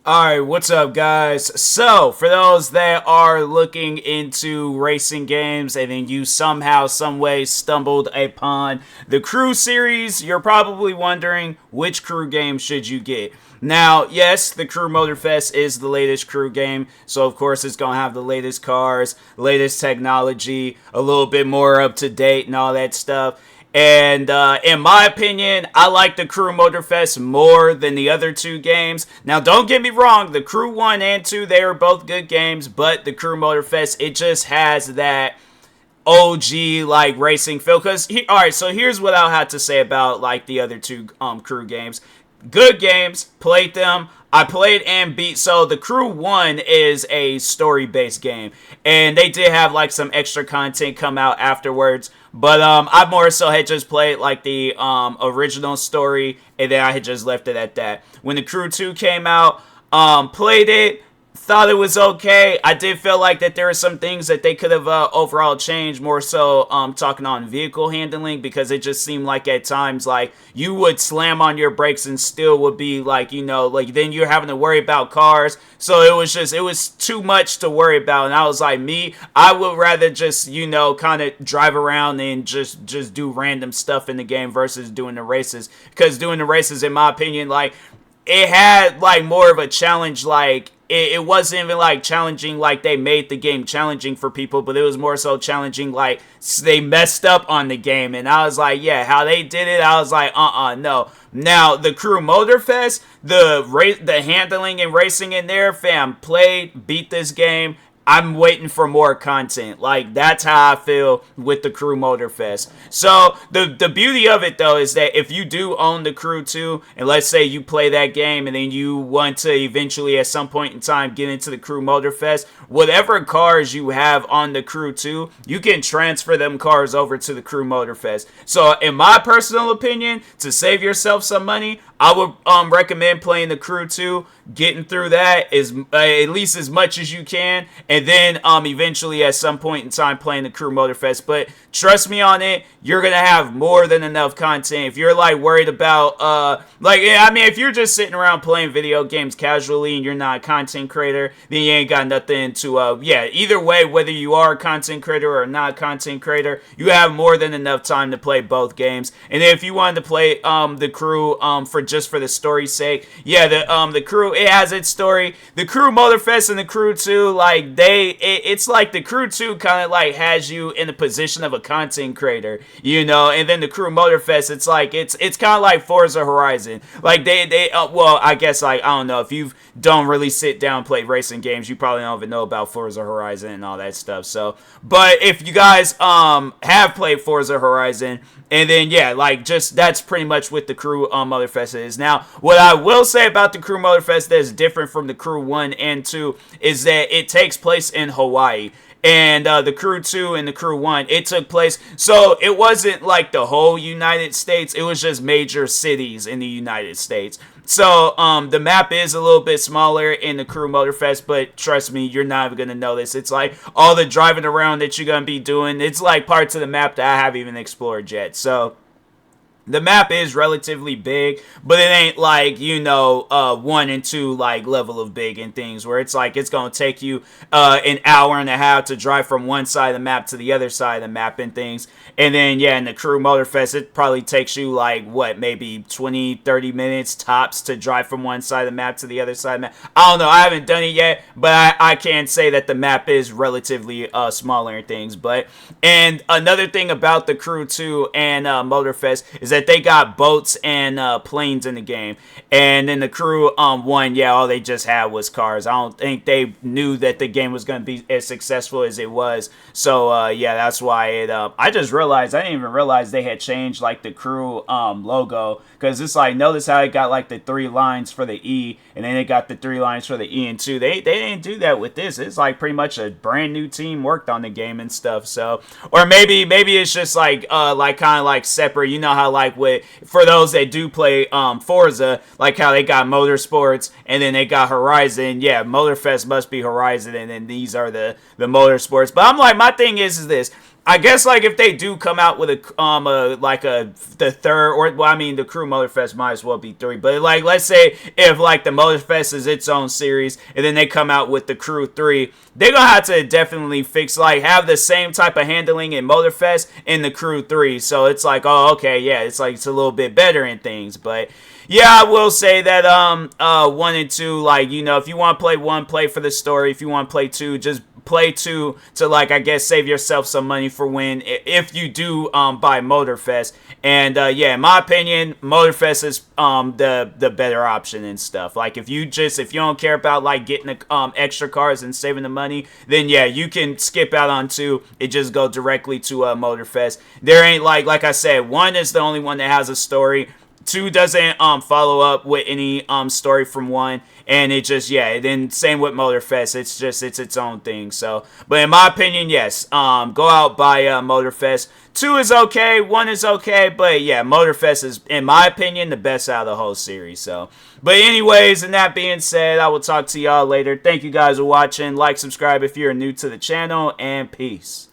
Alright, what's up, guys? So, for those that are looking into racing games and then you somehow, some way stumbled upon the Crew series, you're probably wondering which Crew game should you get. Now, yes, the Crew MOTORFEST is the latest Crew game, so of course it's going to have the latest cars, latest technology, a little bit more up to date and all that stuff. And in my opinion, I like the Crew MOTORFEST more than the other two games. Now, don't get me wrong, the Crew 1 and 2, they are both good games, but the Crew MOTORFEST, it just has that OG like racing feel. Because, alright, so here's what I'll have to say about like the other two Crew games. Good games, played them. I played and beat. So the Crew 1 is a story-based game, and they did have like some extra content come out afterwards. But I more so had just played like the original story, and then I had just left it at that. When the Crew 2 came out, played it, thought it was okay. I did feel like that there are some things that they could have overall changed, more so talking on vehicle handling, because it just seemed like at times like you would slam on your brakes and still would be like, like then you're having to worry about cars. So it was too much to worry about, and I was like, I would rather just kind of drive around and just do random stuff in the game versus doing the races, because doing the races, in my opinion, like it had like more of a challenge. Like it wasn't even like challenging like they made the game challenging for people, but it was more so challenging like they messed up on the game. And I was like, yeah, how they did it, I was like, no. Now the Crew MOTORFEST, the handling and racing in there, fam, played, beat this game. I'm waiting for more content. Like, that's how I feel with the Crew MOTORFEST. So, the beauty of it, though, is that if you do own the Crew 2, and let's say you play that game, and then you want to eventually, at some point in time, get into the Crew MOTORFEST, whatever cars you have on the Crew 2, you can transfer them cars over to the Crew MOTORFEST. So, in my personal opinion, to save yourself some money, I would recommend playing the Crew 2, getting through that is at least as much as you can, and then eventually at some point in time playing the Crew MOTORFEST. But trust me on it, you're gonna have more than enough content. If you're like worried about if you're just sitting around playing video games casually and you're not a content creator, then you ain't got nothing to either way, whether you are a content creator or not a content creator, you have more than enough time to play both games. And then if you wanted to play the Crew for the story's sake, yeah, the Crew, it has its story. The Crew MOTORFEST and the Crew 2, like it's like the Crew 2 kind of like has you in the position of a content creator, and then the Crew MOTORFEST, it's like it's kind of like Forza Horizon. Like well, I guess, like, I don't know, if you don't really sit down and play racing games, you probably don't even know about Forza Horizon and all that stuff. So, but if you guys have played Forza Horizon, and then yeah, like just that's pretty much what the Crew MOTORFEST is. Now, what I will say about the Crew MOTORFEST that is different from the Crew 1 and 2 is that it takes place in Hawaii. And the Crew 2 and the Crew 1, it took place, so it wasn't like the whole United States, it was just major cities in the United States. So the map is a little bit smaller in the Crew MOTORFEST, but trust me, you're not even going to notice. It's like all the driving around that you're going to be doing, it's like parts of the map that I haven't even explored yet. So the map is relatively big, but it ain't like, 1 and 2 like level of big and things where it's like it's going to take you an hour and a half to drive from one side of the map to the other side of the map and things. And then, yeah, in the Crew MOTORFEST, it probably takes you like, maybe 20-30 minutes tops to drive from one side of the map to the other side of the map. I don't know, I haven't done it yet, but I can say that the map is relatively smaller and things. And another thing about the Crew 2 and MOTORFEST is that they got boats and planes in the game. And in the Crew 1, yeah, all they just had was cars. I don't think they knew that the game was going to be as successful as it was. So, yeah, that's why I just realized, I didn't even realize they had changed, like, the Crew logo. Because it's like, notice how it got, like, the 3 lines for the E, and then it got the 3 lines for the E and 2. They didn't do that with this. It's, like, pretty much a brand new team worked on the game and stuff. So, or maybe it's just, like kind of, like, separate. You know how, like, for those that do play Forza, like how they got Motorsports and then they got Horizon. Yeah, MOTORFEST must be Horizon, and then these are the Motorsports. But I'm like, my thing is this. I guess like if they do come out with the third, or well, I mean the Crew Motorfest might as well be 3, but like let's say if like the Motorfest is its own series and then they come out with the Crew 3, they're gonna have to definitely fix, like, have the same type of handling in Motorfest in the Crew 3, so it's like, oh, okay, yeah, it's like it's a little bit better in things. But yeah, I will say that 1 and 2, like, you know, if you want to play 1, play for the story. If you want to play 2, just play 2 to, like, I guess save yourself some money for when, if you do buy Motorfest. And yeah, in my opinion, Motorfest is the better option and stuff. Like, if you don't care about like getting the extra cars and saving the money, then yeah, you can skip out on 2 and just go directly to Motorfest. There ain't like I said, 1 is the only one that has a story. 2 doesn't follow up with any story from 1, and it just, yeah, then same with Motorfest, it's its own thing. So, but in my opinion, yes, go out, buy Motorfest. 2 is okay, 1 is okay, but yeah, Motorfest is, in my opinion, the best out of the whole series. So, but anyways, and that being said, I will talk to y'all later. Thank you guys for watching. Like, subscribe if you're new to the channel, and peace.